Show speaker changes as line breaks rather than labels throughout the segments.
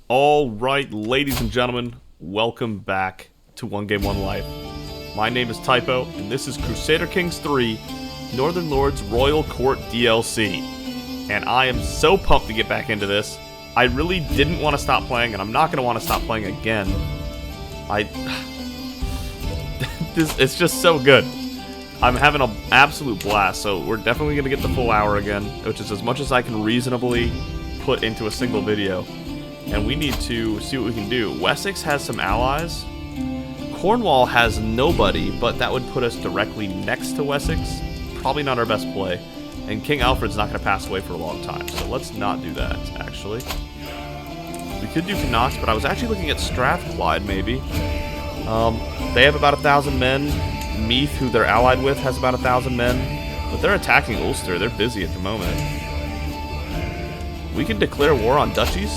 Alright, ladies and gentlemen, welcome back to 1Game1Life. My name is Typo, and this is Crusader Kings 3, Northern Lords Royal Court DLC. And I am so pumped to get back into this. I really didn't want to stop playing, and I'm not going to want to stop playing again. It's just so good. I'm having an absolute blast, so we're definitely going to get the full hour again, which is as much as I can reasonably put into a single video. And we need to see what we can do. Wessex has some allies. Cornwall has nobody, but that would put us directly next to Wessex. Probably not our best play. And King Alfred's not going to pass away for a long time, so let's not do that, actually. We could do Connacht, but I was actually looking at Strathclyde, maybe. They have about 1,000 men. Meath, who they're allied with, has about 1,000 men. But they're attacking Ulster. They're busy at the moment. We can declare war on duchies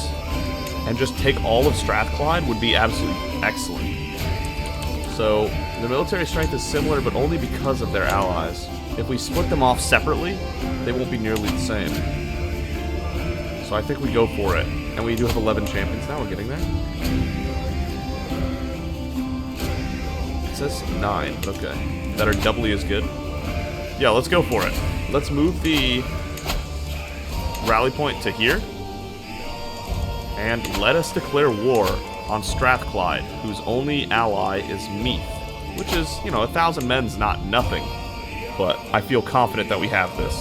and just take all of Strathclyde would be absolutely excellent. So, the military strength is similar, but only because of their allies. If we split them off separately, they won't be nearly the same. So I think we go for it. And we do have 11 champions now, we're getting there. It says 9, but okay. That are doubly as good. Yeah, let's go for it. Let's move the rally point to here. And let us declare war on Strathclyde, whose only ally is Meath. Which is, 1,000 men's not nothing. But I feel confident that we have this.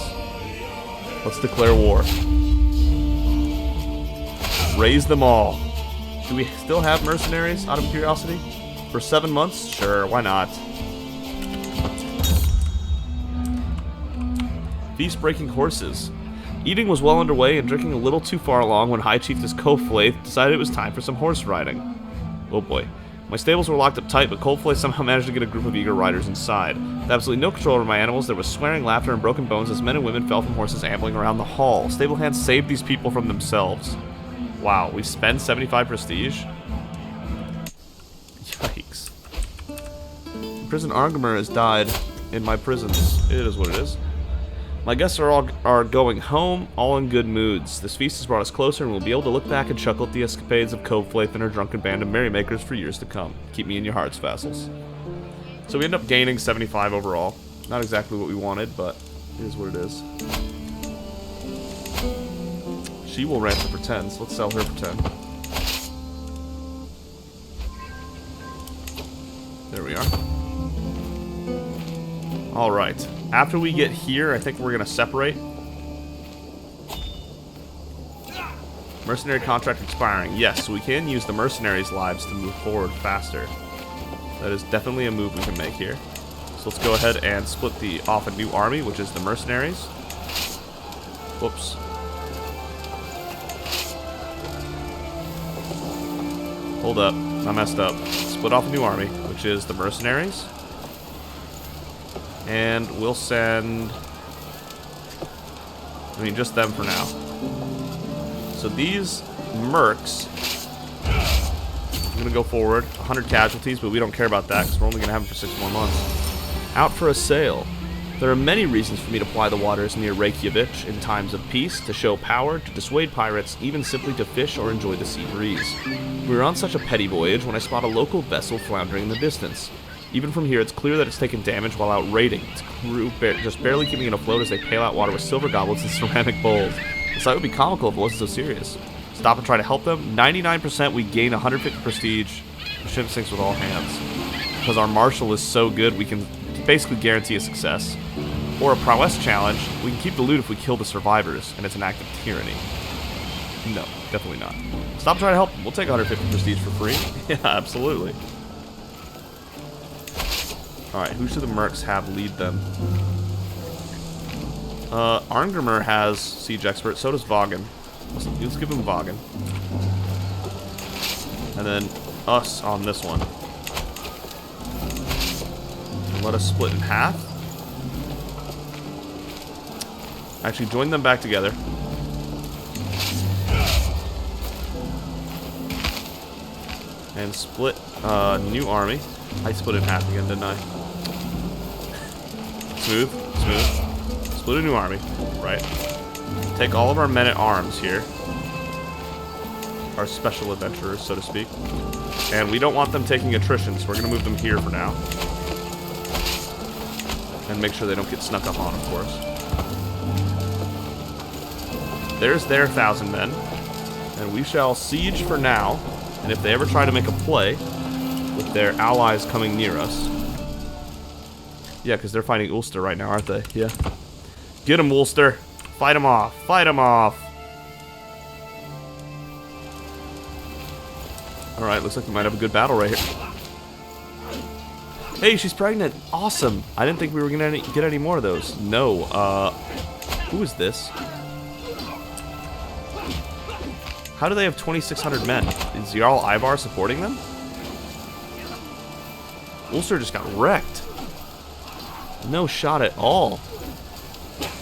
Let's declare war. Raise them all. Do we still have mercenaries, out of curiosity? For 7 months? Sure, why not? Feast-breaking horses. Eating was well underway and drinking a little too far along when High Chiefess Coldflaith decided it was time for some horse riding. Oh boy. My stables were locked up tight, but Coldflaith somehow managed to get a group of eager riders inside. With absolutely no control over my animals, there was swearing, laughter, and broken bones as men and women fell from horses ambling around the hall. Stable hands saved these people from themselves. Wow, we spend 75 prestige? Yikes. Prison Argamer has died in my prisons. It is what it is. My guests are going home, all in good moods. This feast has brought us closer, and we'll be able to look back and chuckle at the escapades of Coldflaith and her drunken band of merrymakers for years to come. Keep me in your hearts, vassals. So we end up gaining 75 overall. Not exactly what we wanted, but it is what it is. She will rant for 10, so let's sell her for 10. There we are. Alright. After we get here, I think we're going to separate. Mercenary contract expiring. Yes, so we can use the mercenaries' lives to move forward faster. That is definitely a move we can make here. So let's go ahead and split off a new army, which is the mercenaries. Whoops. Hold up. I messed up. Split off a new army, which is the mercenaries. And we'll send... just them for now. So these mercs... I'm going to go forward. 100 casualties, but we don't care about that because we're only going to have them for 6 more months. Out for a sail. There are many reasons for me to ply the waters near Reykjavik in times of peace, to show power, to dissuade pirates, even simply to fish or enjoy the sea breeze. We were on such a petty voyage when I spot a local vessel floundering in the distance. Even from here, it's clear that it's taken damage while out raiding. Its crew just barely keeping it afloat as they pail out water with silver goblets and ceramic bowls. The sight would be comical if it wasn't so serious. Stop and try to help them. 99% we gain 150 prestige. The ship sinks with all hands. Because our marshal is so good, we can basically guarantee a success. Or a prowess challenge. We can keep the loot if we kill the survivors, and it's an act of tyranny. No, definitely not. Stop and try to help them. We'll take 150 prestige for free. Yeah, absolutely. Alright, who should the mercs have lead them? Arngrimer has siege expert, so does Vaughan. Let's give him Vaughan. And then us on this one. And let us split in half. Actually, join them back together. And split new army. I split in half again, didn't I? Smooth, smooth. Split a new army, right? Take all of our men-at-arms here. our special adventurers, so to speak. And we don't want them taking attrition, so we're going to move them here for now. And make sure they don't get snuck up on, of course. There's their 1,000 men. And we shall siege for now. And if they ever try to make a play with their allies coming near us... Yeah, because they're fighting Ulster right now, aren't they? Yeah. Get them, Ulster. Fight them off. Fight them off. Alright, looks like we might have a good battle right here. Hey, she's pregnant. Awesome. I didn't think we were going to get any more of those. No. Who is this? How do they have 2,600 men? Is Jarl Ivar supporting them? Ulster just got wrecked. No shot at all.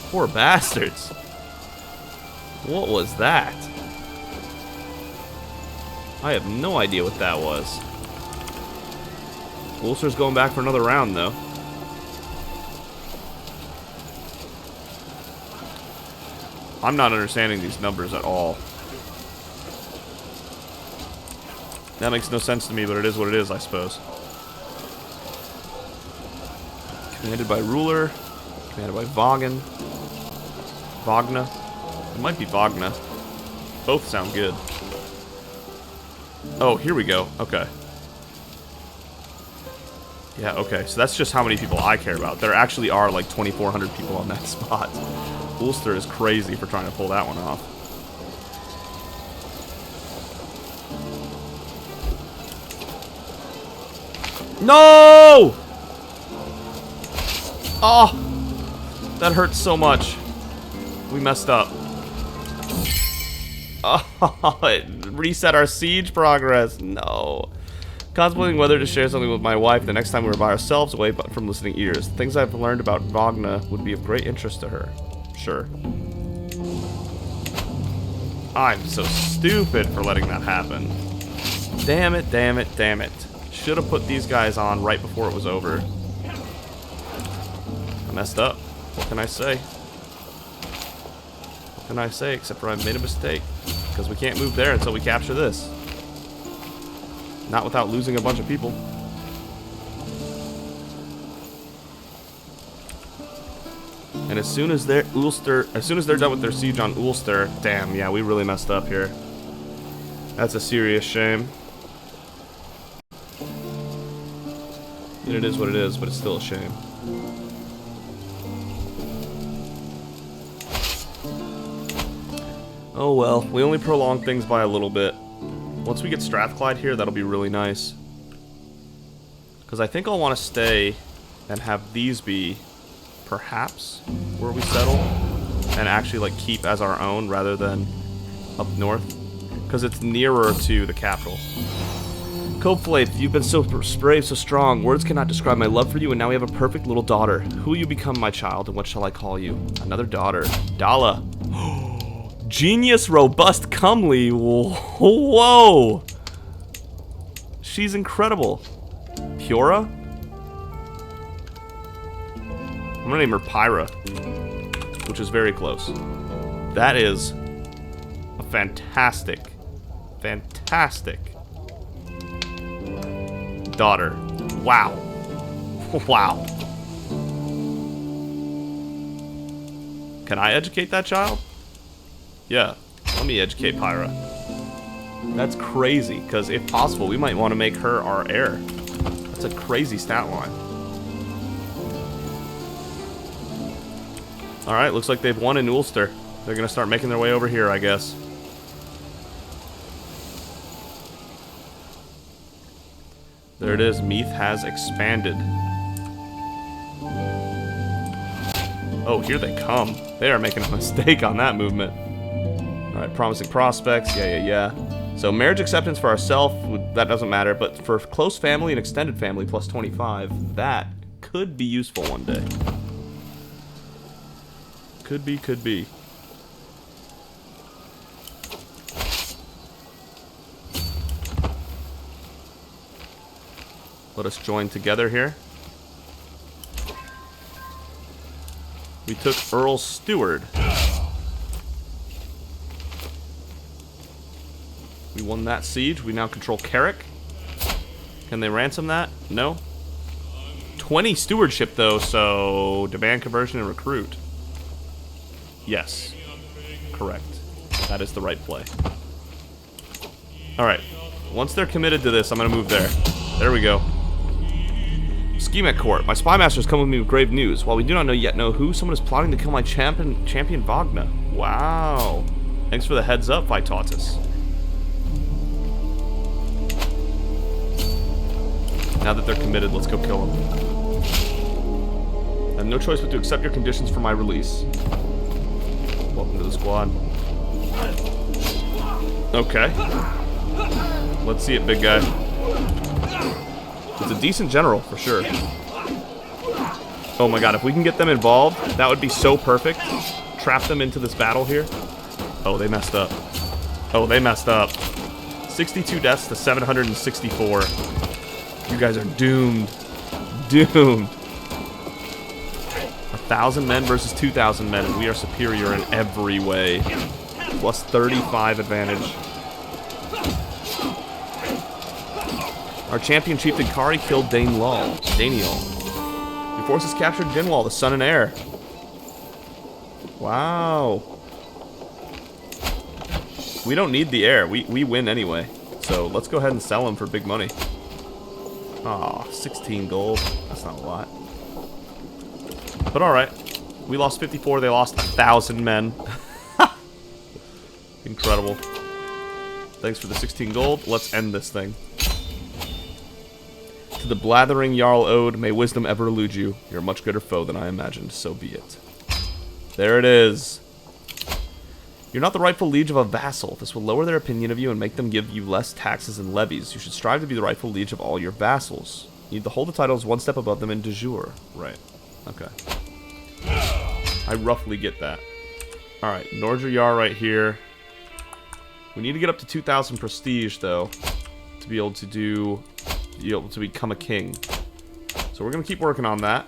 Poor bastards. What was that? I have no idea what that was. Ulster's going back for another round, though. I'm not understanding these numbers at all. That makes no sense to me, but it is what it is, I suppose. Commanded by Ruler. Commanded by Vaughan. Vagna. It might be Vagna. Both sound good. Oh, here we go. Okay. Yeah, okay. So that's just how many people I care about. There actually are like 2,400 people on that spot. Ulster is crazy for trying to pull that one off. No! Oh! That hurts so much. We messed up. Oh, it reset our siege progress. No. Contemplating whether to share something with my wife the next time we were by ourselves away from listening ears. The things I've learned about Vagna would be of great interest to her. Sure. I'm so stupid for letting that happen. Damn it, damn it, damn it. Should have put these guys on right before it was over. I messed up. What can I say? What can I say except for I made a mistake? Because we can't move there until we capture this. Not without losing a bunch of people. And as soon as they're done with their siege on Ulster, damn, yeah, we really messed up here. That's a serious shame. And it is what it is, but it's still a shame. Oh well, we only prolonged things by a little bit. Once we get Strathclyde here, that'll be really nice. Because I think I'll want to stay and have these be, perhaps, where we settle. And actually, like, keep as our own rather than up north. Because it's nearer to the capital. Copeflate, you've been so brave, so strong. Words cannot describe my love for you, and now we have a perfect little daughter. Who will you become, my child, and what shall I call you? Another daughter. Dala. Genius, robust, comely. Whoa. She's incredible. Pura? I'm gonna name her Pyra, which is very close. That is a fantastic daughter. Wow. Wow. Can I educate that child? Yeah. Let me educate Pyra. That's crazy, because if possible, we might want to make her our heir. That's a crazy stat line. Alright, looks like they've won in Ulster. They're going to start making their way over here, I guess. There it is. Meath has expanded. Oh, here they come. They are making a mistake on that movement. Alright, promising prospects. Yeah. So marriage acceptance for ourselves, that doesn't matter. But for close family and extended family, plus 25, that could be useful one day. Could be. Let us join together here. We took Earl Steward. We won that siege. We now control Carrick. Can they ransom that? No. 20 stewardship, though, so demand conversion and recruit. Yes. Correct. That is the right play. Alright. Once they're committed to this, I'm going to move there. There we go. Scheme at court. My spy master has come with me with grave news. While we do not yet know who, someone is plotting to kill my champion Wagner. Wow. Thanks for the heads up, Vitatus. Now that they're committed, let's go kill them. I have no choice but to accept your conditions for my release. Welcome to the squad. Okay. Let's see it, big guy. It's a decent general, for sure. Oh my god, if we can get them involved, that would be so perfect. Trap them into this battle here. Oh, they messed up. Oh, they messed up. 62 deaths to 764. You guys are doomed. Doomed. 1,000 men versus 2,000 men, and we are superior in every way. Plus 35 advantage. Our champion chieftain Kari killed Daniel. Your forces captured Dinwall, the son and heir. Wow. We don't need the heir. We win anyway. So let's go ahead and sell him for big money. Aw, 16 gold. That's not a lot. But alright. We lost 54, they lost 1,000 men. Incredible. Thanks for the 16 gold. Let's end this thing. To the blathering Jarl Odd, may wisdom ever elude you. You're a much greater foe than I imagined, so be it. There it is. You're not the rightful liege of a vassal. This will lower their opinion of you and make them give you less taxes and levies. You should strive to be the rightful liege of all your vassals. You need to hold the titles one step above them in de jure. Right. Okay. I roughly get that. Alright, Nordre Jarl right here. We need to get up to 2,000 prestige, though, to be able to become a king. So we're going to keep working on that.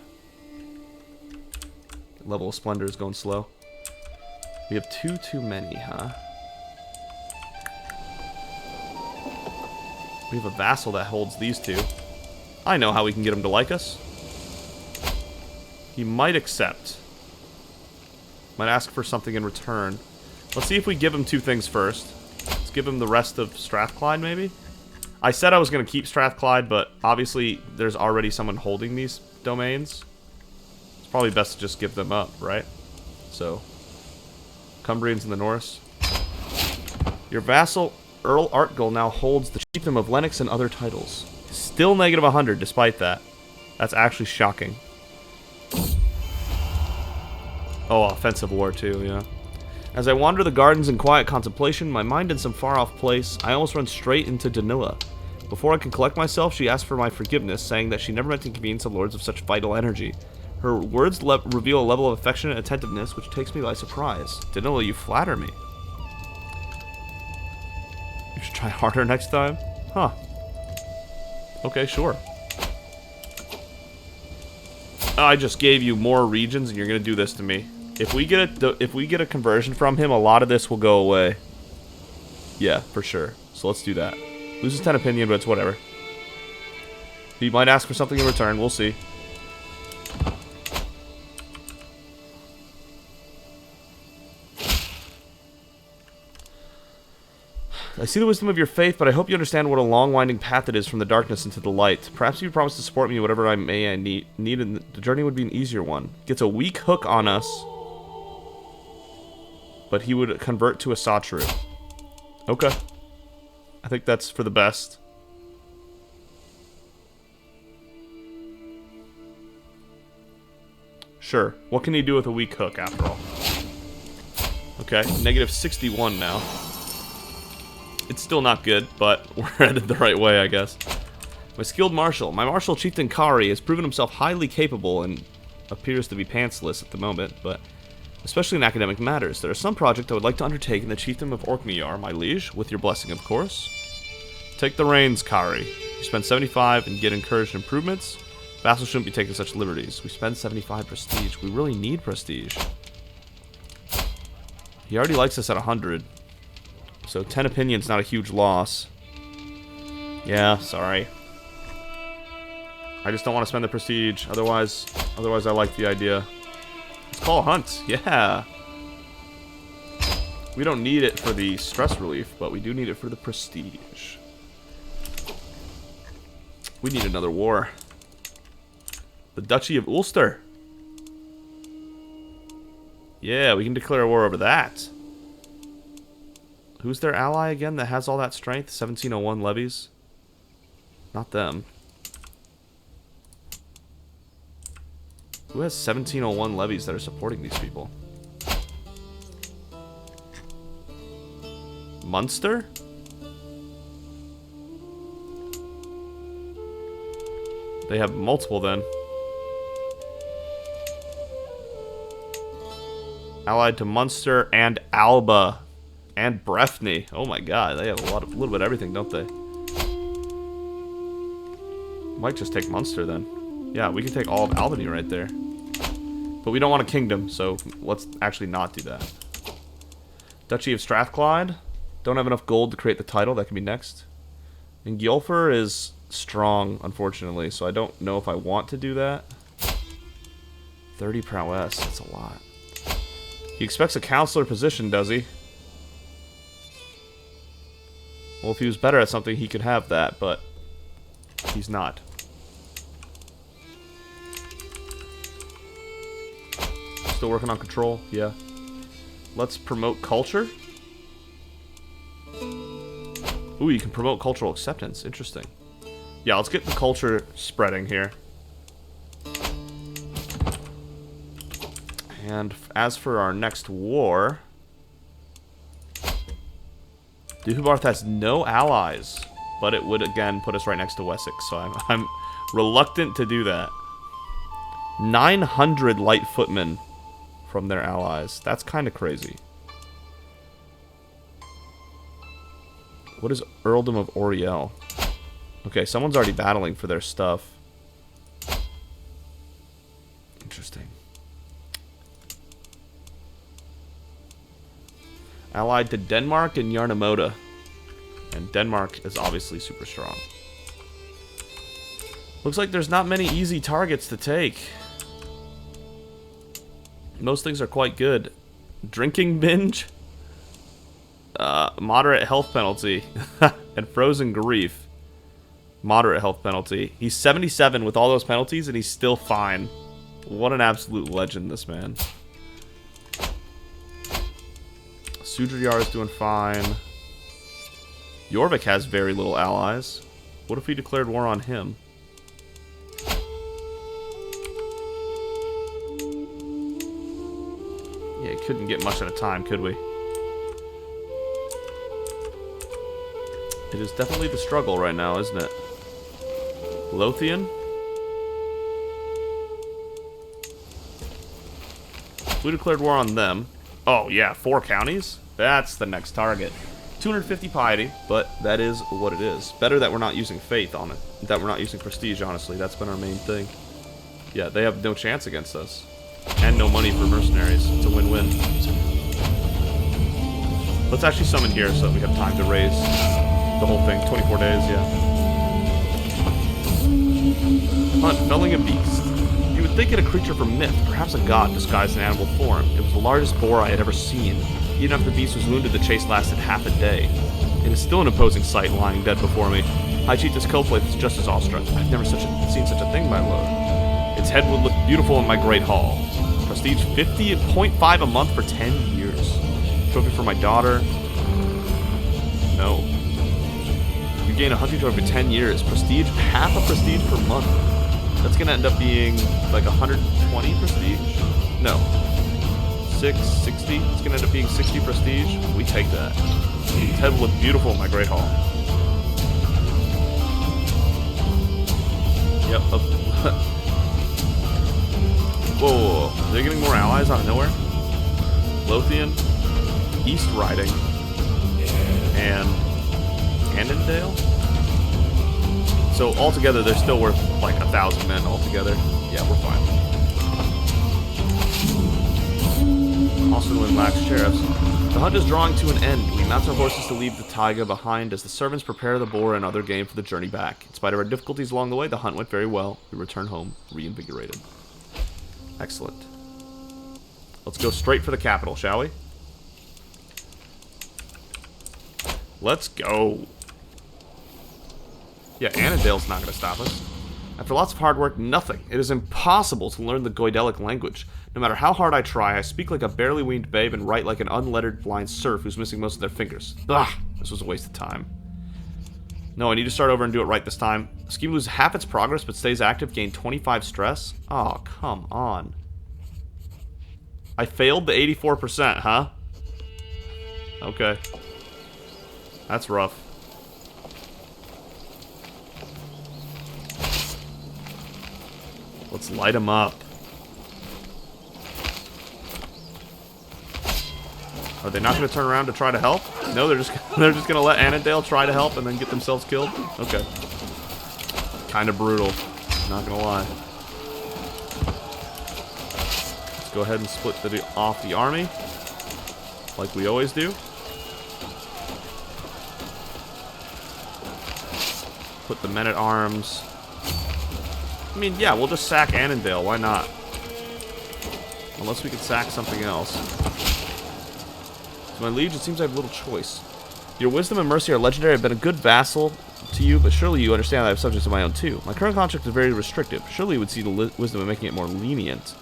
Level of Splendor is going slow. We have too many, huh? We have a vassal that holds these two. I know how we can get him to like us. He might accept. Might ask for something in return. Let's see if we give him two things first. Let's give him the rest of Strathclyde, maybe? I said I was going to keep Strathclyde, but obviously there's already someone holding these domains. It's probably best to just give them up, right? So, Cumbrians in the Norse. Your vassal, Earl Artgall, now holds the chiefdom of Lennox and other titles. Still negative 100 despite that. That's actually shocking. Oh, offensive war too, yeah. As I wander the gardens in quiet contemplation, my mind in some far-off place, I almost run straight into Danila. Before I can collect myself, she asks for my forgiveness, saying that she never meant to inconvenience the lords of such vital energy. Her words reveal a level of affectionate attentiveness which takes me by surprise. Danila, you flatter me. You should try harder next time? Huh. Okay, sure. I just gave you more regions and you're gonna do this to me. If we get a conversion from him, a lot of this will go away. Yeah, for sure. So let's do that. Loses 10 opinion, but it's whatever. He might ask for something in return. We'll see. I see the wisdom of your faith, but I hope you understand what a long, winding path it is from the darkness into the light. Perhaps you promise to support me whatever I need, and the journey would be an easier one. Gets a weak hook on us, but he would convert to a Satru. Okay. I think that's for the best. Sure. What can he do with a weak hook, after all? Okay, negative 61 now. It's still not good, but we're headed the right way, I guess. My skilled marshal. My marshal chieftain Kari has proven himself highly capable and appears to be pantsless at the moment, but especially in academic matters. There is some project I would like to undertake in the chiefdom of Orkneyjar, my liege, with your blessing, of course. Take the reins, Kari. You spend 75 and get encouraged improvements. Vassals shouldn't be taking such liberties. We spend 75 prestige. We really need prestige. He already likes us at 100. So 10 opinions, not a huge loss. Yeah, sorry. I just don't want to spend the prestige. Otherwise I like the idea. Let's call a hunt. Yeah. We don't need it for the stress relief, but we do need it for the prestige. We need another war. The Duchy of Ulster. Yeah, we can declare a war over that. Who's their ally again that has all that strength? 1701 levies? Not them. Who has 1701 levies that are supporting these people? Munster? They have multiple then. Allied to Munster and Alba. And Breffni. Oh my god, they have a little bit of everything, don't they? Might just take Munster then. Yeah, we can take all of Albany right there. But we don't want a kingdom, so let's actually not do that. Duchy of Strathclyde. Don't have enough gold to create the title. That can be next. And Gjolfer is strong, unfortunately, so I don't know if I want to do that. 30 prowess. That's a lot. He expects a counselor position, does he? Well, if he was better at something, he could have that, but he's not. Still working on control? Yeah. Let's promote culture. Ooh, you can promote cultural acceptance. Interesting. Yeah, let's get the culture spreading here. And as for our next war... Duhubarth has no allies, but it would again put us right next to Wessex, so I'm reluctant to do that. 900 light footmen from their allies. That's kind of crazy. What is Earldom of Oriel? Okay, someone's already battling for their stuff. Interesting. Allied to Denmark and Yarnamoda. And Denmark is obviously super strong. Looks like there's not many easy targets to take. Most things are quite good. Drinking binge? Moderate health penalty. And frozen grief. Moderate health penalty. He's 77 with all those penalties and he's still fine. What an absolute legend, this man. Sudriyar is doing fine. Jorvik has very little allies. What if we declared war on him? Yeah, couldn't get much at a time, could we? It is definitely the struggle right now, isn't it? Lothian? We declared war on them. Oh, yeah, 4 counties? That's the next target. 250 piety, but that is what it is. Better that we're not using faith on it. That we're not using prestige, honestly. That's been our main thing. Yeah, they have no chance against us. And no money for mercenaries. It's a win-win. Let's actually summon here so that we have time to raise the whole thing. 24 days, yeah. Hunt, felling a beast. You would think it a creature from myth, perhaps a god disguised in animal form. It was the largest boar I had ever seen. Even after the beast was wounded, the chase lasted half a day. It is still an imposing sight lying dead before me. High Chief's coatplate is just as awestruck. I've never seen such a thing, my lord. Its head would look beautiful in my great hall. Prestige 50.5 a month for 10 years. Trophy for my daughter. No. You gain a hunting trophy for 10 years. Prestige, half a prestige per month. That's gonna end up being like 120 prestige? No. 60? It's gonna end up being 60 prestige. We take that. Its head will look beautiful in my great hall. Yep. Whoa. They're getting more allies out of nowhere? Lothian, East Riding, and Annandale? So altogether, they're still worth like 1,000 men altogether. Yeah, we're fine. Also, when lacks sheriffs. The hunt is drawing to an end. We mount our horses to leave the taiga behind as the servants prepare the boar and other game for the journey back. In spite of our difficulties along the way, the hunt went very well. We return home reinvigorated. Excellent. Let's go straight for the capital, shall we? Let's go. Yeah, Annandale's not going to stop us. After lots of hard work, nothing. It is impossible to learn the Goidelic language. No matter how hard I try, I speak like a barely weaned babe and write like an unlettered blind serf who's missing most of their fingers. Ugh, this was a waste of time. No, I need to start over and do it right this time. The scheme loses half its progress but stays active, gain 25 stress. Oh, come on. I failed the 84%, huh? Okay. That's rough. Let's light them up. Are they not going to turn around to try to help? No, they're just going to let Annandale try to help and then get themselves killed? Okay. Kind of brutal. Not going to lie. Let's go ahead and split off the army. Like we always do. Put the men-at-arms. I mean, yeah, we'll just sack Annandale. Why not? Unless we could sack something else. My liege, it seems I have little choice. Your wisdom and mercy are legendary. I've been a good vassal to you, but surely you understand that I have subjects of my own too. My current contract is very restrictive. Surely you would see the wisdom in making it more lenient.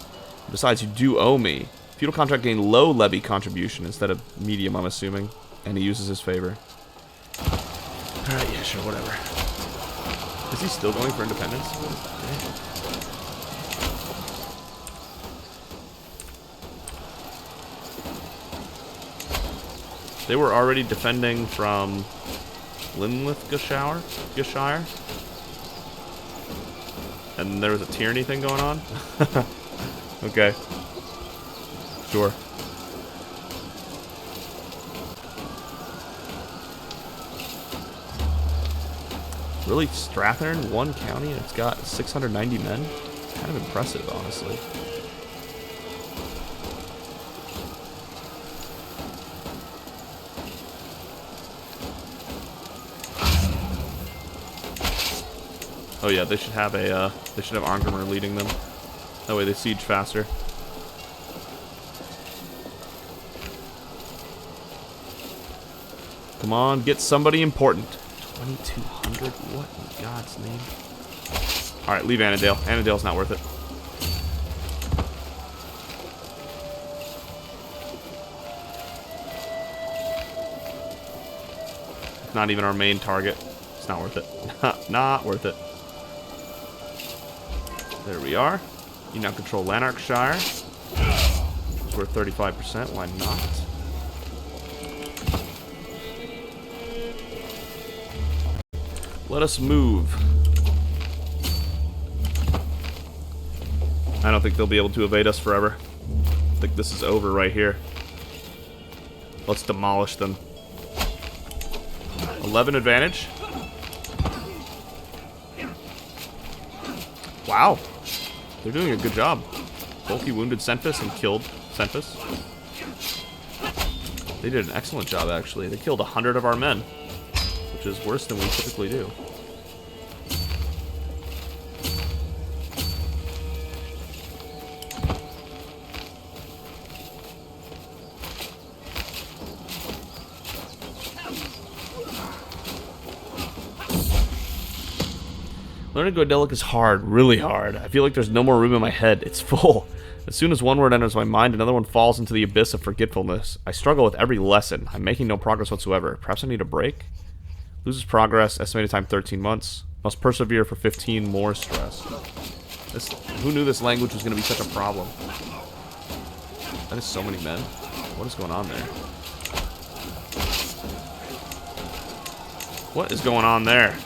Besides, you do owe me. Feudal contract gain low levy contribution instead of medium, I'm assuming. And he uses his favor. Alright, yeah, sure, whatever. Is he still going for independence? They were already defending from Linlithgoshire? And there was a tyranny thing going on? Okay. Sure. Really, Strathern, one county, and it's got 690 men? It's kind of impressive, honestly. Oh yeah, they should have Arngrimer leading them. That way they siege faster. Come on, get somebody important. 2,200? What in God's name? Alright, leave Annandale. Annandale's not worth it. It's not even our main target. It's not worth it. Not worth it. There we are. You now control Lanarkshire. It's worth 35%. Why not? Let us move. I don't think they'll be able to evade us forever. I think this is over right here. Let's demolish them. 11 advantage. Wow. They're doing a good job. Bulky wounded Senfis and killed Senfis. They did an excellent job, actually. They killed 100 of our men, which is worse than we typically do. Learning Goidelic is hard, really hard. I feel like there's no more room in my head. It's full. As soon as one word enters my mind, another one falls into the abyss of forgetfulness. I struggle with every lesson. I'm making no progress whatsoever. Perhaps I need a break? Loses progress. Estimated time 13 months. Must persevere for 15 more stress. Who knew this language was going to be such a problem? That is so many men. What is going on there? What is going on there?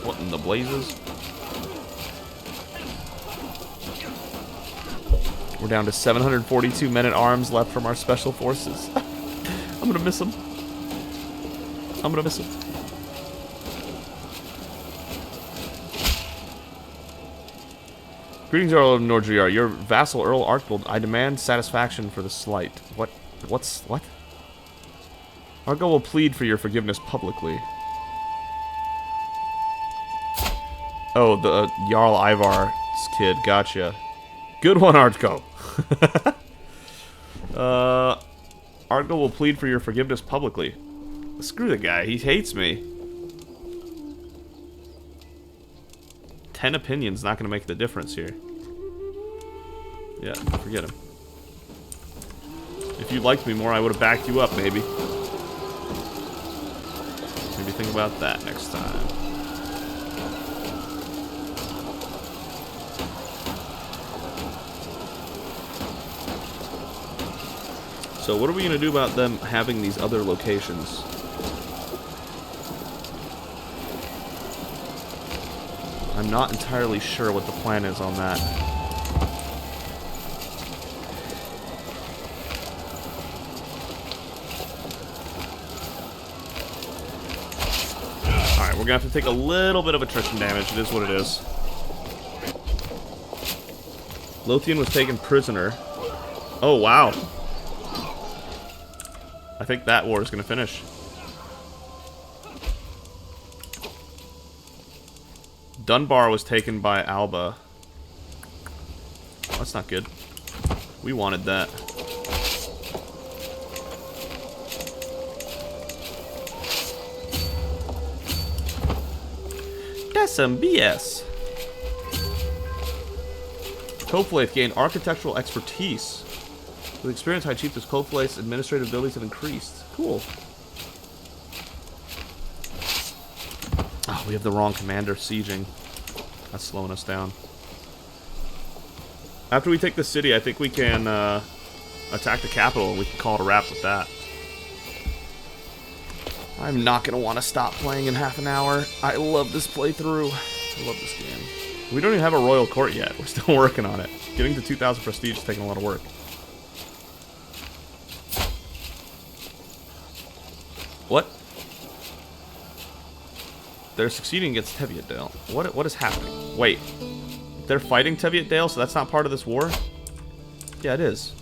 What in the blazes? We're down to 742 men-at-arms left from our special forces. I'm gonna miss them. I'm gonna miss them. Greetings, Earl of Nordriar. Your vassal, Earl Archibald. I demand satisfaction for the slight. What? What? Argo will plead for your forgiveness publicly. Oh, the Jarl Ivar's kid. Gotcha. Good one, Argo. Argo will plead for your forgiveness publicly. Screw the guy. He hates me. 10 opinions not going to make the difference here. Yeah, forget him. If you liked me more, I would have backed you up, maybe. Maybe think about that next time. So what are we going to do about them having these other locations? I'm not entirely sure what the plan is on that. Alright, we're going to have to take a little bit of attrition damage. It is what it is. Lothian was taken prisoner. Oh, wow. I think that war is going to finish. Dunbar was taken by Alba. That's not good. We wanted that. That's some BS. Coldflaith gained architectural expertise. With experience, High Chief, Coldflaith's administrative abilities have increased. Cool. Oh, we have the wrong commander sieging. That's slowing us down. After we take the city, I think we can attack the capital, and we can call it a wrap with that. I'm not going to want to stop playing in half an hour. I love this playthrough. I love this game. We don't even have a royal court yet. We're still working on it. Getting to 2,000 prestige is taking a lot of work. What? They're succeeding against Teviotdale. What is happening? Wait. They're fighting Teviotdale, so that's not part of this war? Yeah, it is.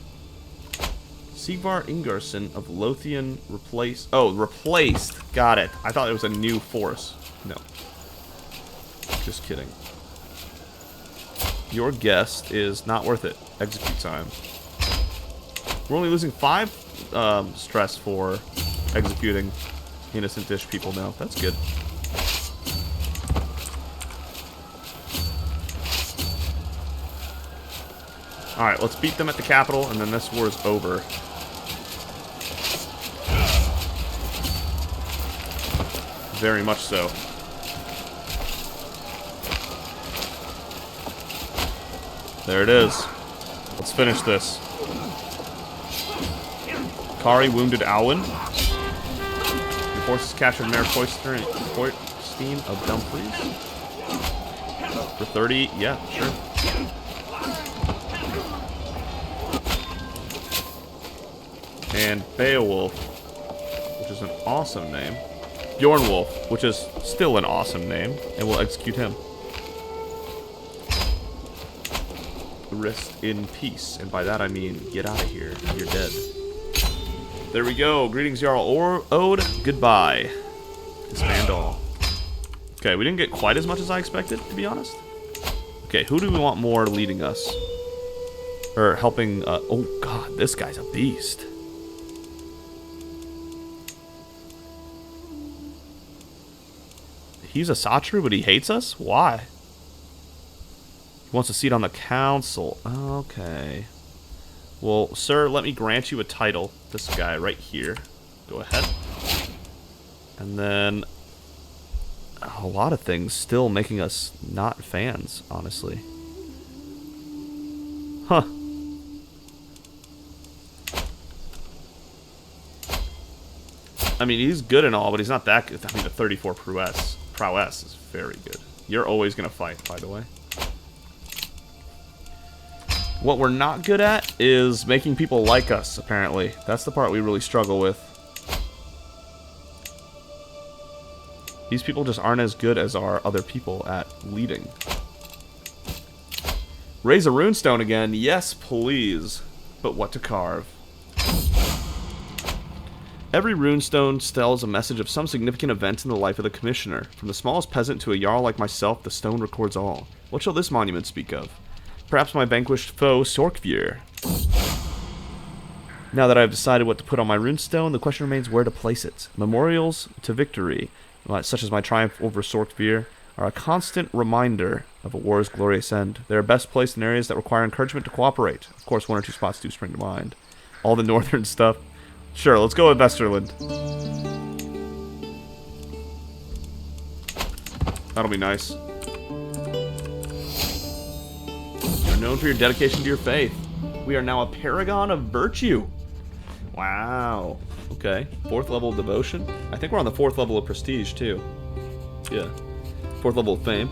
Sigvar Ingarsson of Lothian replaced... Oh, replaced. Got it. I thought it was a new force. No. Just kidding. Your guest is not worth it. Execute time. We're only losing 5 stress for executing innocent-ish people now. That's good. Alright, let's beat them at the capital, and then this war is over. Very much so. There it is. Let's finish this. Kari wounded Alwyn. Your forces captured Mayor Foystein of Dumfries. For 30, yeah, sure. And Beowulf, which is an awesome name. Bjornwolf, which is still an awesome name, and we'll execute him. Rest in peace, and by that I mean get out of here. You're dead. There we go. Greetings, Jarl Odd. Goodbye. Disband all. Okay, we didn't get quite as much as I expected, to be honest. Okay, who do we want more leading us? Or helping, oh god, this guy's a beast. He's a Satru, but he hates us? Why? He wants a seat on the council. Okay. Well, sir, let me grant you a title. This guy right here. Go ahead. And then... a lot of things still making us not fans, honestly. Huh. I mean, he's good and all, but he's not that good. I mean, the 34 prowess is very good. You're always going to fight, by the way. What we're not good at is making people like us, apparently. That's the part we really struggle with. These people just aren't as good as our other people at leading. Raise a runestone again. Yes, please. But what to carve? Every runestone tells a message of some significant event in the life of the commissioner. From the smallest peasant to a jarl like myself, the stone records all. What shall this monument speak of? Perhaps my vanquished foe, Sorkvir. Now that I have decided what to put on my runestone, the question remains where to place it. Memorials to victory, such as my triumph over Sorkvir, are a constant reminder of a war's glorious end. They are best placed in areas that require encouragement to cooperate. Of course, one or two spots do spring to mind. All the northern stuff. Sure, let's go with Westerland. That'll be nice. You're known for your dedication to your faith. We are now a paragon of virtue. Wow. Okay. 4th level of devotion. I think we're on the 4th level of prestige, too. Yeah. 4th level of fame.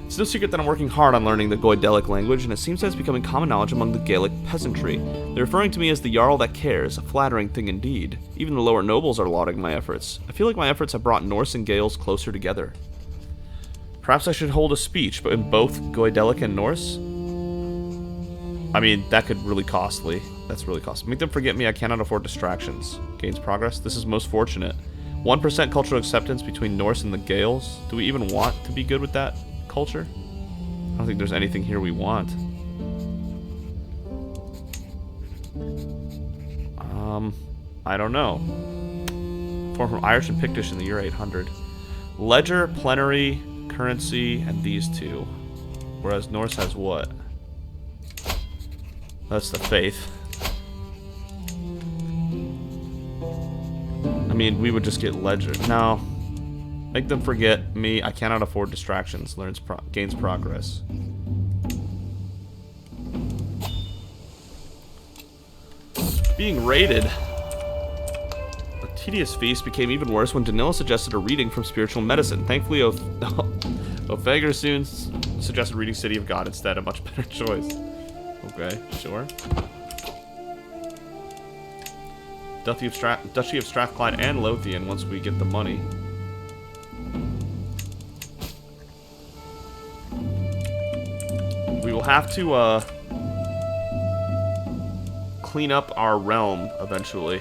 It's no secret that I'm working hard on learning the Goidelic language, and it seems that it's becoming common knowledge among the Gaelic peasantry. They're referring to me as the Jarl that cares, a flattering thing indeed. Even the lower nobles are lauding my efforts. I feel like my efforts have brought Norse and Gaels closer together. Perhaps I should hold a speech, but in both Goidelic and Norse? I mean, that could really costly. That's really costly. Make them forget me, I cannot afford distractions. Gains progress? This is most fortunate. 1% cultural acceptance between Norse and the Gaels? Do we even want to be good with that culture? I don't think there's anything here we want. I don't know. Formed from Irish and Pictish in the year 800. Ledger, plenary, currency, and these two. Whereas Norse has what? That's the faith. I mean, we would just get ledger. No. Make them forget me. I cannot afford distractions. Gains progress. Being raided. A tedious feast became even worse when Danila suggested a reading from spiritual medicine. Thankfully, Ofager soon suggested reading City of God instead. A much better choice. Okay, sure. Duchy of Strathclyde and Lothian once we get the money. We will have to clean up our realm eventually.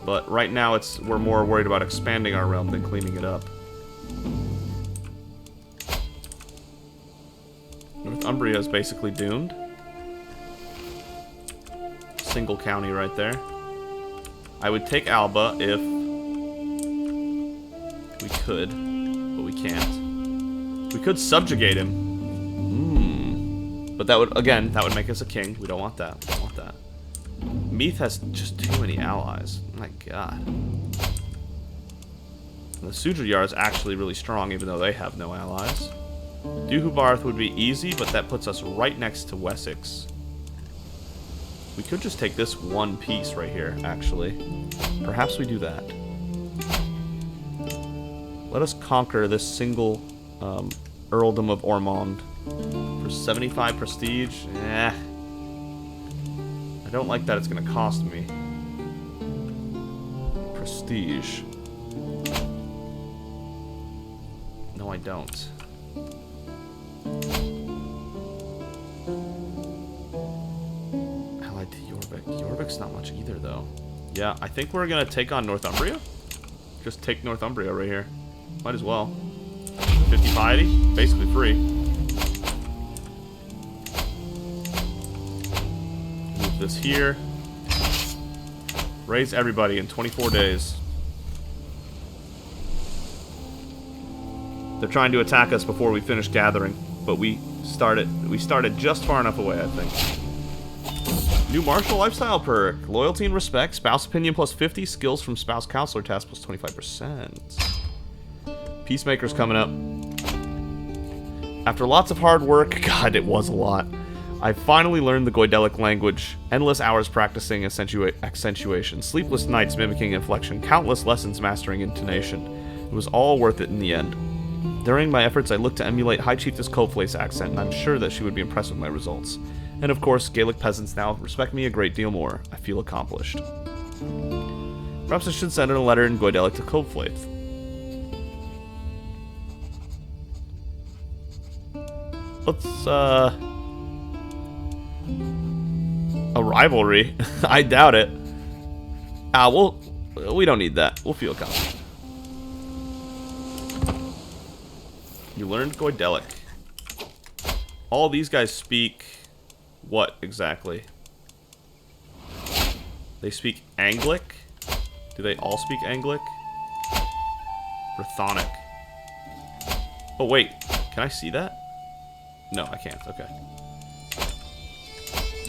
But right now we're more worried about expanding our realm than cleaning it up. Northumbria is basically doomed. Single county right there. I would take Alba if we could, but we can't. We could subjugate him. But that would make us a king. We don't want that. We don't want that. Meath has just too many allies. My god. And the Sudriyar is actually really strong, even though they have no allies. Duhubarth would be easy, but that puts us right next to Wessex. We could just take this one piece right here, actually. Perhaps we do that. Let us conquer this single earldom of Ormond. For 75 prestige? Eh. I don't like that it's going to cost me. Prestige. No, I don't. Allied to Jorvik. Jorvik's not much either, though. Yeah, I think we're going to take on Northumbria. Just take Northumbria right here. Might as well. 50 piety? Basically free. Move this here. Raise everybody in 24 days. They're trying to attack us before we finish gathering, but we started just far enough away, I think. New martial lifestyle perk. Loyalty and respect. Spouse opinion plus 50. Skills from spouse counselor task plus 25%. Peacemaker's coming up. After lots of hard work, God, it was a lot. I finally learned the Goidelic language. Endless hours practicing accentuation. Sleepless nights mimicking inflection. Countless lessons mastering intonation. It was all worth it in the end. During my efforts, I looked to emulate High Chiefess Coldflake's accent, and I'm sure that she would be impressed with my results. And of course, Gaelic peasants now respect me a great deal more. I feel accomplished. Perhaps I should send a letter in Goidelic to Coldflake. A rivalry? I doubt it. We don't need that. We'll feel confident. You learned Goidelic. All these guys speak what exactly? They speak Anglic? Do they all speak Anglic? Brythonic. Oh wait, can I see that? No, I can't. Okay.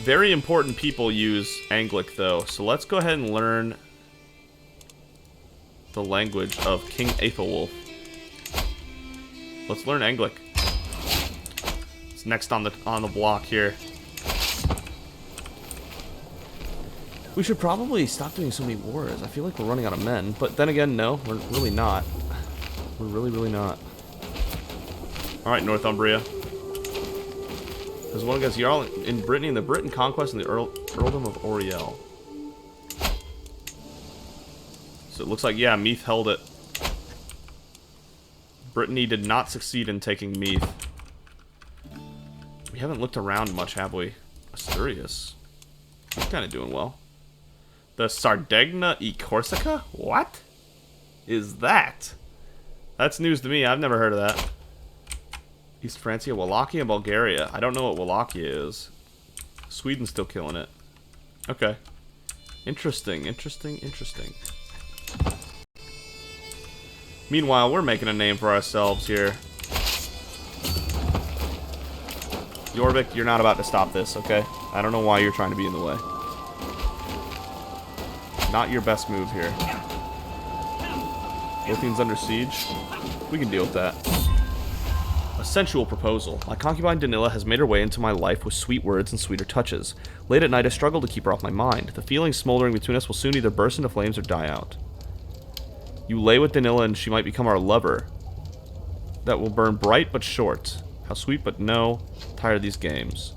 Very important people use Anglic though, so let's go ahead and learn the language of King Aethelwulf. Let's learn Anglic. It's next on the block here. We should probably stop doing so many wars. I feel like we're running out of men, but then again, no, we're really not. We're really, really not. All right, Northumbria. There's one against Jarl in Brittany, and the Britain conquest and the Earldom of Oriel. So it looks like, yeah, Meath held it. Brittany did not succeed in taking Meath. We haven't looked around much, have we? Asturias. He's kind of doing well. The Sardegna e Corsica? What is that? That's news to me. I've never heard of that. East Francia, Wallachia, and Bulgaria. I don't know what Wallachia is. Sweden's still killing it. Okay. Interesting, interesting, interesting. Meanwhile, we're making a name for ourselves here. Jorvik, you're not about to stop this, okay? I don't know why you're trying to be in the way. Not your best move here. Lothian's under siege. We can deal with that. A sensual proposal. My concubine Danila has made her way into my life with sweet words and sweeter touches. Late at night I struggle to keep her off my mind. The feelings smoldering between us will soon either burst into flames or die out. You lay with Danila and she might become our lover. That will burn bright but short. How sweet but no. Tired of these games.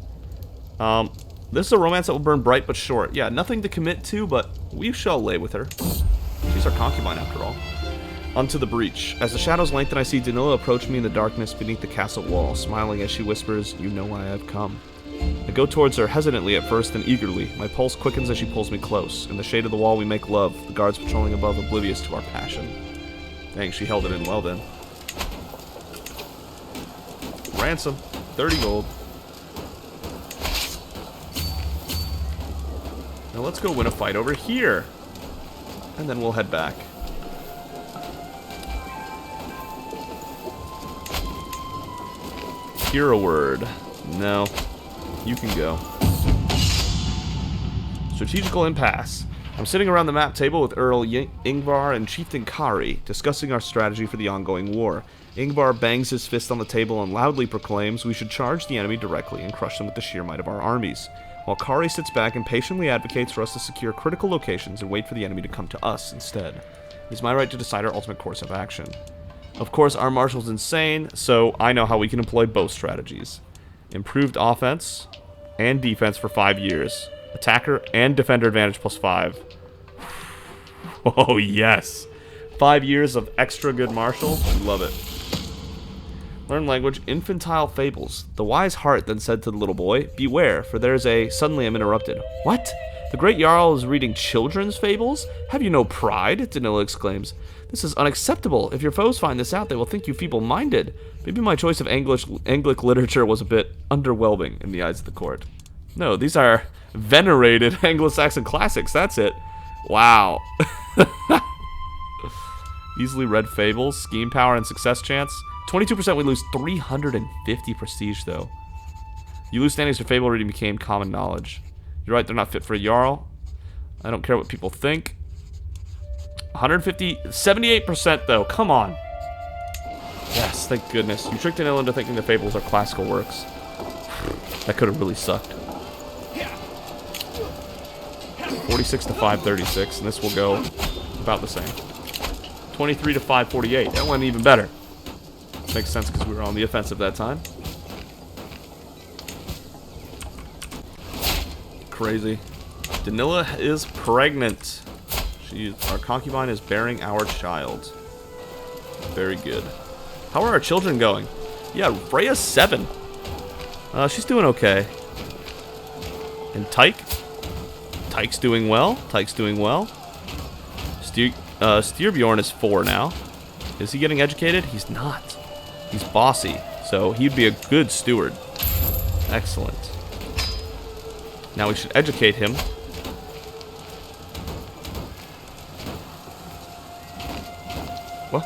This is a romance that will burn bright but short. Yeah, nothing to commit to, but we shall lay with her. She's our concubine after all. Unto the breach. As the shadows lengthen, I see Danila approach me in the darkness beneath the castle wall, smiling as she whispers, "You know why I have come." I go towards her hesitantly at first, then eagerly. My pulse quickens as she pulls me close. In the shade of the wall we make love, the guards patrolling above oblivious to our passion. Dang, she held it in well then. Ransom. 30 gold. Now let's go win a fight over here. And then we'll head back. Hear a word. No. You can go. Strategical impasse. I'm sitting around the map table with Earl Ingvar and Chieftain Kari, discussing our strategy for the ongoing war. Ingvar bangs his fist on the table and loudly proclaims we should charge the enemy directly and crush them with the sheer might of our armies, while Kari sits back and patiently advocates for us to secure critical locations and wait for the enemy to come to us instead. It is my right to decide our ultimate course of action. Of course, our marshal's insane, so I know how we can employ both strategies. Improved offense and defense for 5 years. Attacker and defender advantage +5. Oh, yes. 5 years of extra good marshal. Love it. Learn language, infantile fables. The wise heart then said to the little boy, "Beware, for there's a..." Suddenly I'm interrupted. What? The great Jarl is reading children's fables? Have you no pride? Danila exclaims. This is unacceptable. If your foes find this out, they will think you feeble-minded. Maybe my choice of Anglic literature was a bit underwhelming in the eyes of the court. No, these are venerated Anglo-Saxon classics. That's it. Wow. Easily read fables, scheme power, and success chance. 22% we lose 350 prestige, though. You lose standings to fable reading became common knowledge. You're right, they're not fit for a Jarl. I don't care what people think. 150, 78% though, come on. Yes, thank goodness. You tricked Danila into thinking the fables are classical works. That could have really sucked. 46 to 536, and this will go about the same. 23 to 548, that went even better. Makes sense because we were on the offensive that time. Crazy. Danila is pregnant. Our concubine is bearing our child. Very good. How are our children going? Yeah, Freya's 7. She's doing okay. And Tyke. Tyke's doing well. Tyke's doing well. Styrbjorn is 4 now. Is he getting educated? He's not. He's bossy. So he'd be a good steward. Excellent. Now we should educate him. What?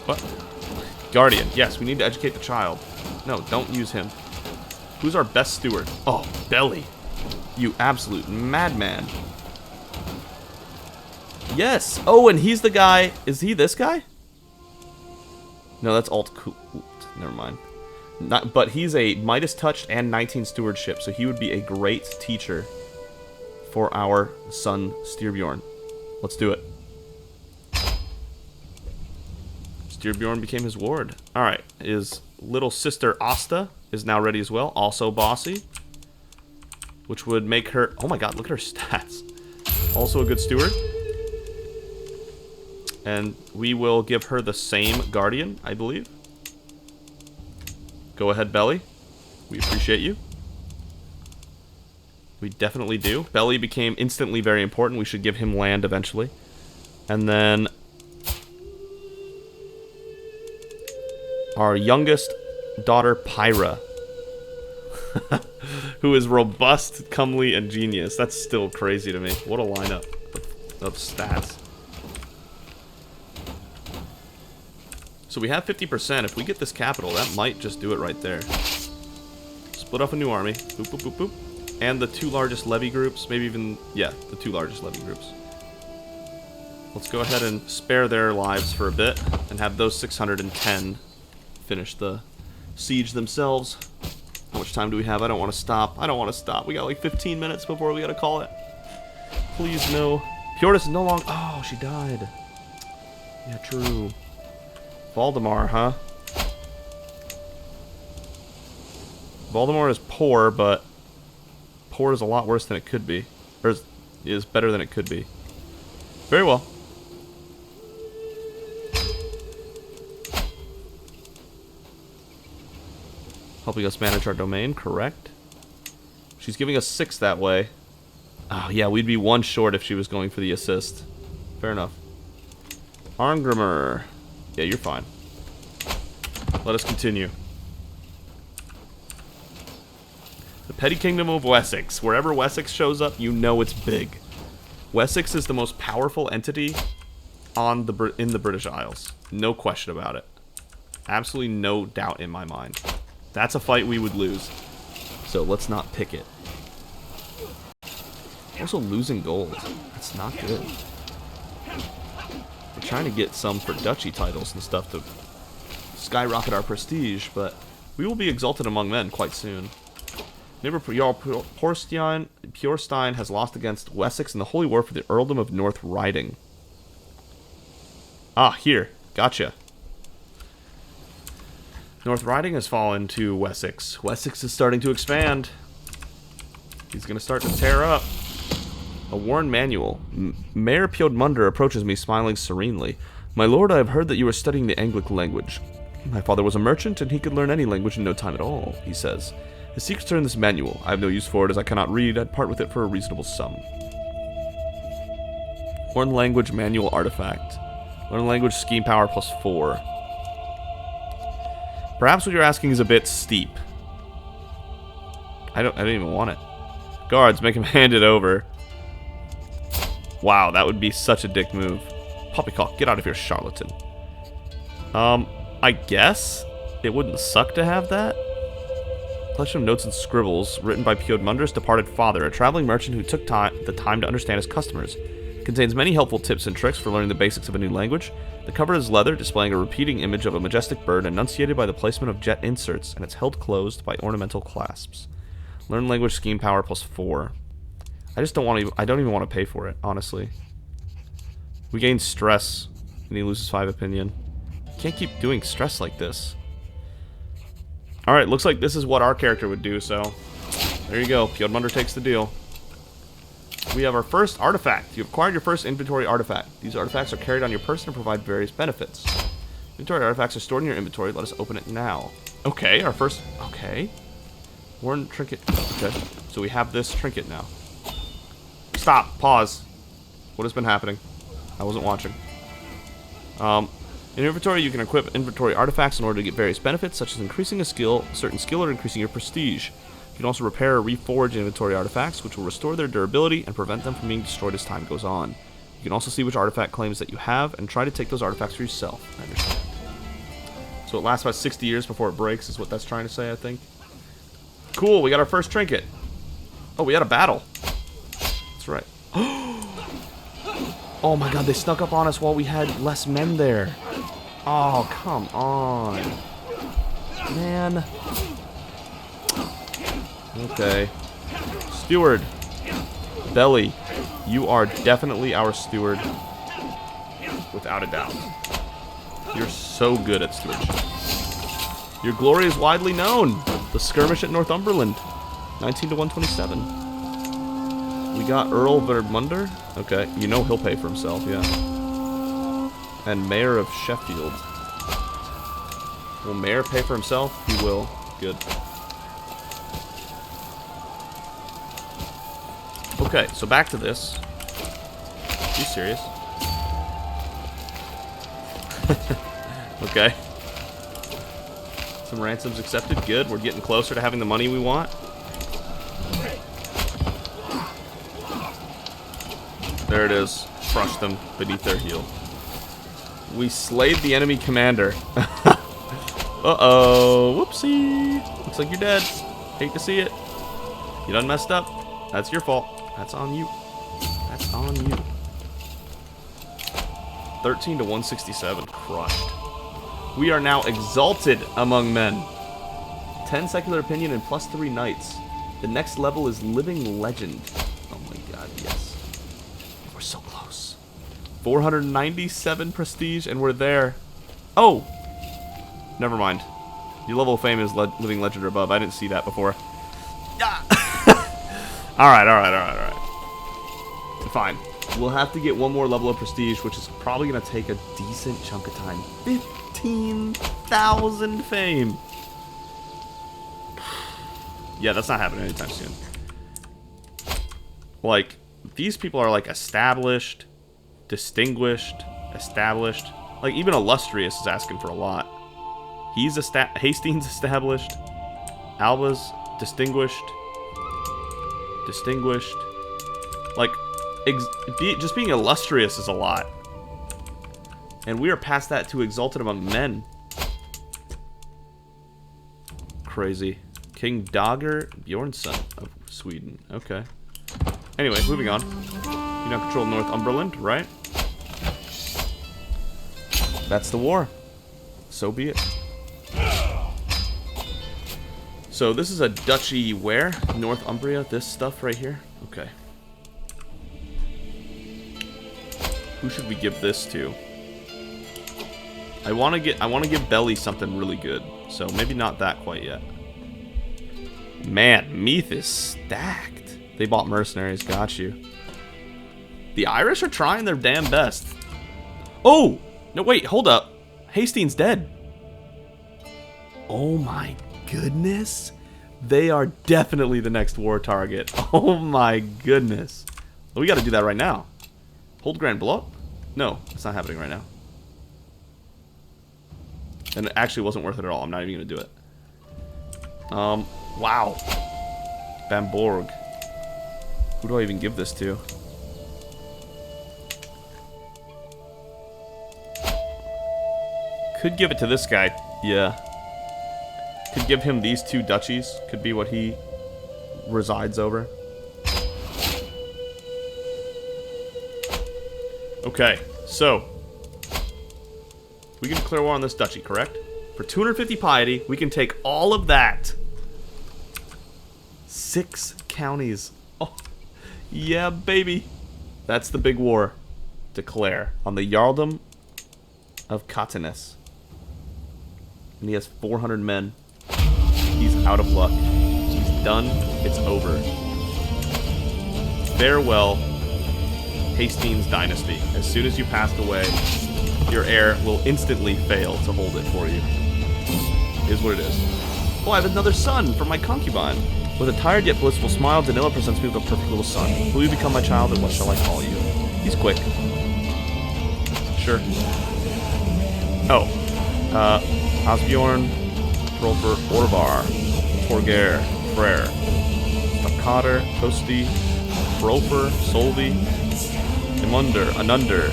What? Guardian. Yes, we need to educate the child. No, don't use him. Who's our best steward? Oh, Belly. You absolute madman. Yes. Oh, and he's the guy. Is he this guy? No, that's Alt. Never mind. Not, but he's a Midas touched and 19 stewardship, so he would be a great teacher for our son Styrbjorn. Let's do it. Styrbjorn became his ward. Alright, his little sister Asta is now ready as well, also bossy. Which would make her... Oh my god, look at her stats. Also a good steward. And we will give her the same guardian, I believe. Go ahead, Belly. We appreciate you. We definitely do. Belly became instantly very important. We should give him land eventually. And then... our youngest daughter, Pyra. Who is robust, comely, and genius. That's still crazy to me. What a lineup of stats. So we have 50%. If we get this capital, that might just do it right there. Split off a new army. Boop, boop, boop, boop. And the 2 largest levy groups. Maybe even, yeah, the 2 largest levy groups. Let's go ahead and spare their lives for a bit. And have those 610 finish the siege themselves. How much time do we have? I don't want to stop. I don't want to stop. We got like 15 minutes before we got to call it. Please, no. Fjordis is no longer... Oh, she died. Yeah, true. Valdemar, huh? Valdemar is poor, but poor is a lot worse than it could be. Or is better than it could be. Very well. Helping us manage our domain, correct? She's giving us 6 that way. Oh, yeah, we'd be 1 short if she was going for the assist. Fair enough. Arngrimmar. Yeah, you're fine. Let us continue. The Petty Kingdom of Wessex. Wherever Wessex shows up, you know it's big. Wessex is the most powerful entity in the British Isles. No question about it. Absolutely no doubt in my mind. That's a fight we would lose. So let's not pick it. Also losing gold. That's not good. We're trying to get some for duchy titles and stuff to skyrocket our prestige, but we will be exalted among men quite soon. Neighbor Jarl Purstein has lost against Wessex in the Holy War for the Earldom of North Riding. Ah, here. Gotcha. North Riding has fallen to Wessex. Wessex is starting to expand. He's going to start to tear up. A worn manual. Mayor Piodmunder approaches me, smiling serenely. My lord, I have heard that you are studying the Anglic language. My father was a merchant, and he could learn any language in no time at all, he says. His secrets are in this manual. I have no use for it, as I cannot read. I'd part with it for a reasonable sum. Learn language manual artifact. Learn language scheme power +4. Perhaps what you're asking is a bit steep. I don't even want it. Guards, make him hand it over. Wow, that would be such a dick move. Poppycock, get out of here, charlatan. I guess it wouldn't suck to have that. Collection of notes and scribbles written by Piodmunder's departed father, a traveling merchant who took the time to understand his customers. It contains many helpful tips and tricks for learning the basics of a new language. The cover is leather, displaying a repeating image of a majestic bird enunciated by the placement of jet inserts, and it's held closed by ornamental clasps. Learn language scheme power +4. I just don't want to. I don't even want to pay for it, honestly. We gain stress, and he loses 5 opinion. Can't keep doing stress like this. Alright, looks like this is what our character would do, so there you go. Piodmunder takes the deal. We have our first artifact. You've acquired your first inventory artifact. These artifacts are carried on your person and provide various benefits. Inventory artifacts are stored in your inventory. Let us open it now. Okay, our first... Okay. Worn trinket. Okay. So we have this trinket now. Stop. Pause. What has been happening? I wasn't watching. In inventory, you can equip inventory artifacts in order to get various benefits, such as increasing a certain skill, or increasing your prestige. You can also repair or reforge inventory artifacts, which will restore their durability and prevent them from being destroyed as time goes on. You can also see which artifact claims that you have, and try to take those artifacts for yourself. I understand. So it lasts about 60 years before it breaks, is what that's trying to say, I think. Cool, we got our first trinket. Oh, we had a battle. That's right. Oh my god, they snuck up on us while we had less men there. Oh, come on. Man. Okay. Steward. Belly. You are definitely our steward. Without a doubt. You're so good at stewardship. Your glory is widely known. The skirmish at Northumberland. 19 to 127. We got Earl Vermunder. Okay, you know he'll pay for himself, yeah. And Mayor of Sheffield. Will Mayor pay for himself? He will. Good. Okay, so back to this. Are you serious? Okay. Some ransoms accepted. Good. We're getting closer to having the money we want. There it is. Crush them beneath their heel. We slayed the enemy commander. Uh-oh. Whoopsie. Looks like you're dead. Hate to see it. You done messed up. That's your fault. That's on you. That's on you. 13 to 167. Crushed. We are now exalted among men. 10 secular opinion and +3 knights. The next level is living legend. Oh my god, yes. We're so close. 497 prestige, and we're there. Oh! Never mind. Your level of fame is living legend or above. I didn't see that before. Alright. Fine. We'll have to get one more level of prestige, which is probably going to take a decent chunk of time. 15,000 fame. Yeah, that's not happening anytime soon. Like, these people are like established, distinguished, established. Like, even illustrious is asking for a lot. He's Hastings established. Alba's distinguished. Distinguished. Like, just being illustrious is a lot. And we are past that to exalted among men. Crazy. King Dagger Bjornsson of Sweden. Okay. Anyway, moving on. You now control Northumberland, right? That's the war. So be it. So this is a duchy where? Northumbria, this stuff right here? Okay. Who should we give this to? I want to give Belly something really good. So maybe not that quite yet. Man, Meath is stacked. They bought mercenaries, got you. The Irish are trying their damn best. Oh! No, wait, hold up. Hastings dead. Oh my goodness. They are definitely the next war target. Oh my goodness. Well, we gotta do that right now. Hold Grand blow up? No, it's not happening right now. And it actually wasn't worth it at all. I'm not even gonna do it. Wow. Bamborg. Who do I even give this to? Could give it to this guy. Yeah. Could give him these two duchies. Could be what he resides over. Okay, so we can declare war on this duchy, correct? For 250 piety, we can take all of that. 6 counties. Oh, yeah, baby. That's the big war. Declare on the Jarldom of Cottoness. And he has 400 men. He's out of luck. He's done. It's over. Farewell, Hastings Dynasty. As soon as you passed away, your heir will instantly fail to hold it for you. Is what it is. Oh, I have another son from my concubine. With a tired yet blissful smile, Danila presents me with a perfect little son. Will you become my child, and what shall I call you? He's quick. Sure. Oh. Asbjorn, Rolfer, Orvar, Torgeir, Freyr, Strathclyde, Tosti, Rolfer, Solvi, Imunder, Anunder,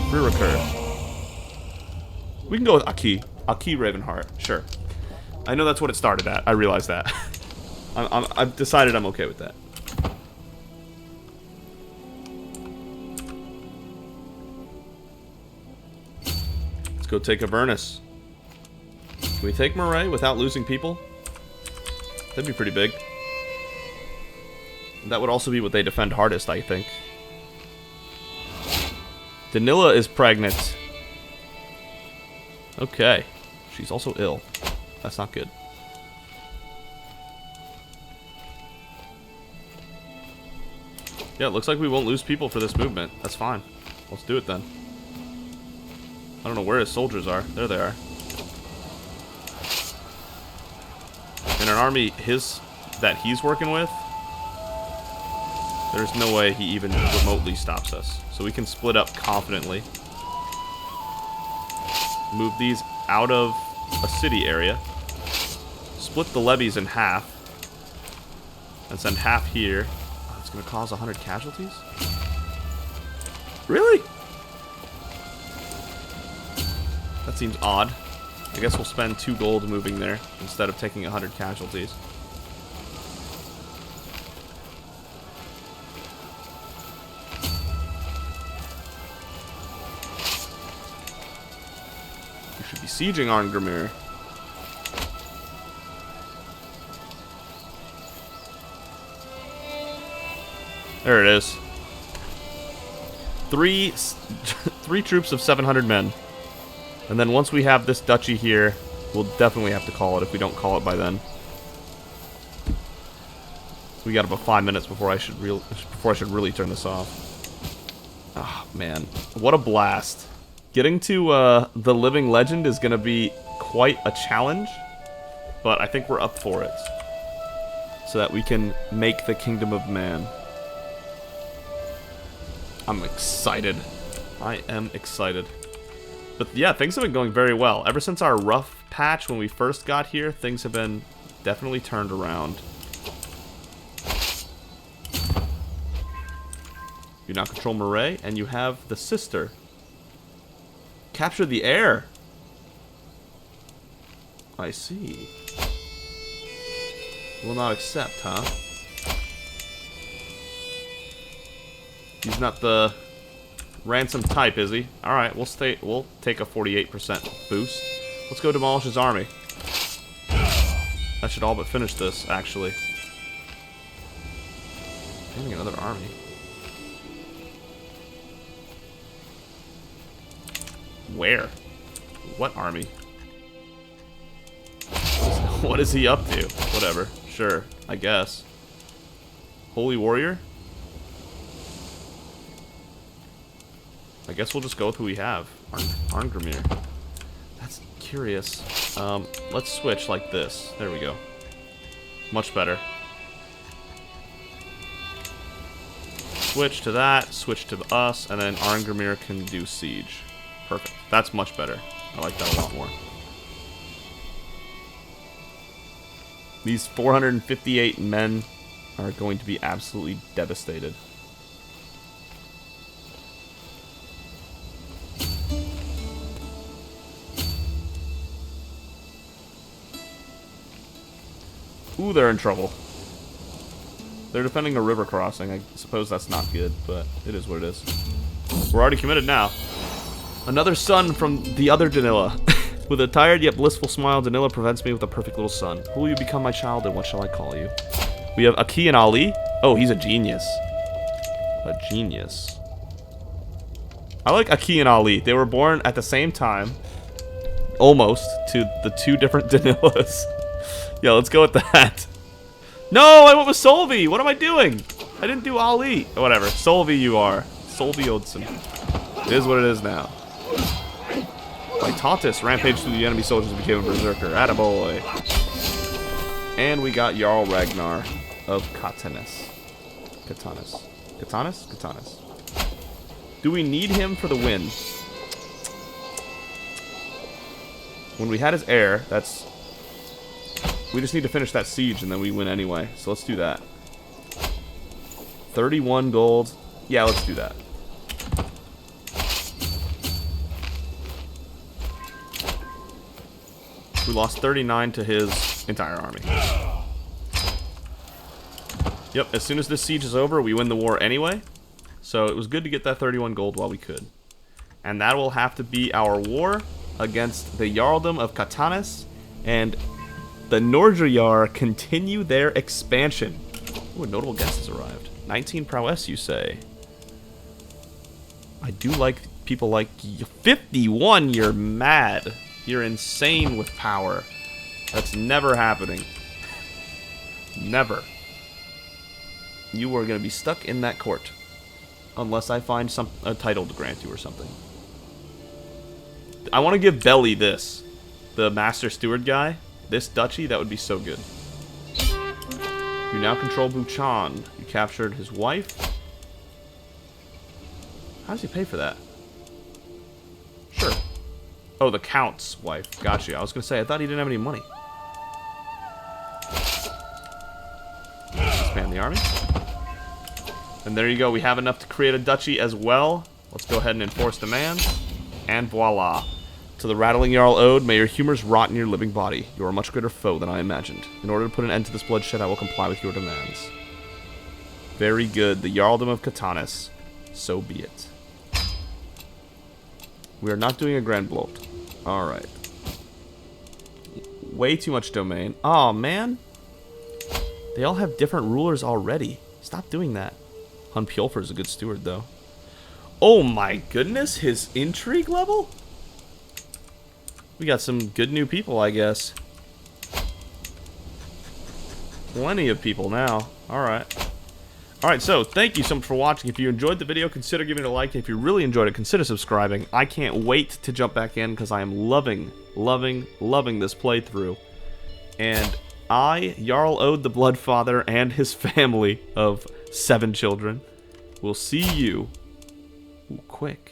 Friruker. We can go with Aki. Aki Ravenheart. Sure. I know that's what it started at. I realize that. I've decided I'm okay with that. Let's go take Avernus. Can we take Moray without losing people? That'd be pretty big. That would also be what they defend hardest, I think. Danila is pregnant. Okay. She's also ill. That's not good. Yeah, it looks like we won't lose people for this movement. That's fine. Let's do it then. I don't know where his soldiers are. There they are. In an army that he's working with, there's no way he even remotely stops us. So we can split up confidently. Move these out of a city area. Split the levies in half. And send half here. Oh, it's going to cause 100 casualties? Really? That seems odd. I guess we'll spend 2 gold moving there instead of taking 100 casualties. We should be sieging Arngrimir. There it is. Three troops of 700 men. And then once we have this duchy here, we'll definitely have to call it if we don't call it by then. We got about 5 minutes before I should really turn this off. Ah, man. What a blast. Getting to the Living Legend is going to be quite a challenge, but I think we're up for it. So that we can make the Kingdom of Man. I'm excited. I am excited. But yeah, things have been going very well. Ever since our rough patch when we first got here, things have been definitely turned around. You now control Moray, and you have the sister. Capture the heir. I see. Will not accept, huh? He's not the ransom type, is he? Alright, we'll take a 48% boost. Let's go demolish his army. That should all but finish this, actually. Getting another army. Where? What army? What is he up to? Whatever. Sure, I guess. Holy Warrior? I guess we'll just go with who we have. Arngrimir. That's curious. Let's switch like this. There we go. Much better. Switch to that, switch to us, and then Arngrimir can do siege. Perfect. That's much better. I like that a lot more. These 458 men are going to be absolutely devastated. Ooh, they're in trouble. They're defending a river crossing. I suppose that's not good, but it is what it is. We're already committed now. Another son from the other Danila. With a tired yet blissful smile, Danila presents me with a perfect little son. Who will you become, my child, and what shall I call you? We have Aki and Ali. Oh, he's a genius. A genius. I like Aki and Ali. They were born at the same time. Almost. To the 2 different Danilas. Yeah, let's go with that. No, I went with Solvi. What am I doing? I didn't do Ali. Whatever. Solvi you are. Solvi Oddsson. It is what it is now. Tauntus rampaged through the enemy soldiers and became a berserker. Attaboy. And we got Jarl Ragnar of Katanis. Katanis? Do we need him for the win? When we had his heir, that's... We just need to finish that siege and then we win anyway. So let's do that. 31 gold. Yeah, let's do that. We lost 39 to his entire army. Yep, as soon as this siege is over, we win the war anyway. So it was good to get that 31 gold while we could. And that will have to be our war against the Jarldom of Katanis. And the Nordrjar continue their expansion. Ooh, a notable guest has arrived. 19 prowess, you say? I do like people like you. 51, you're mad. You're insane with power. That's never happening. Never. You are going to be stuck in that court. Unless I find a title to grant you or something. I want to give Belly this. The Master Steward guy. This duchy, that would be so good. You now control Buchan. You captured his wife. How does he pay for that? Sure. Oh, the Count's wife. Gotcha. I was going to say, I thought he didn't have any money. Expand the army. And there you go. We have enough to create a duchy as well. Let's go ahead and enforce demands. And voila. To the rattling Jarl Odd, may your humors rot in your living body. You are a much greater foe than I imagined. In order to put an end to this bloodshed, I will comply with your demands. Very good. The Jarldom of Katanis. So be it. We are not doing a Grand Bloat. Alright. Way too much domain. Aw, man. They all have different rulers already. Stop doing that. Hun Pjolfur is a good steward, though. Oh my goodness, his intrigue level? We got some good new people, I guess. Plenty of people now. Alright. Alright, so thank you so much for watching. If you enjoyed the video, consider giving it a like. If you really enjoyed it, consider subscribing. I can't wait to jump back in because I am loving this playthrough. And I, Jarl Odd the Bloodfather, and his family of 7 children will see you quick.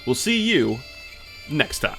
We'll see you next time.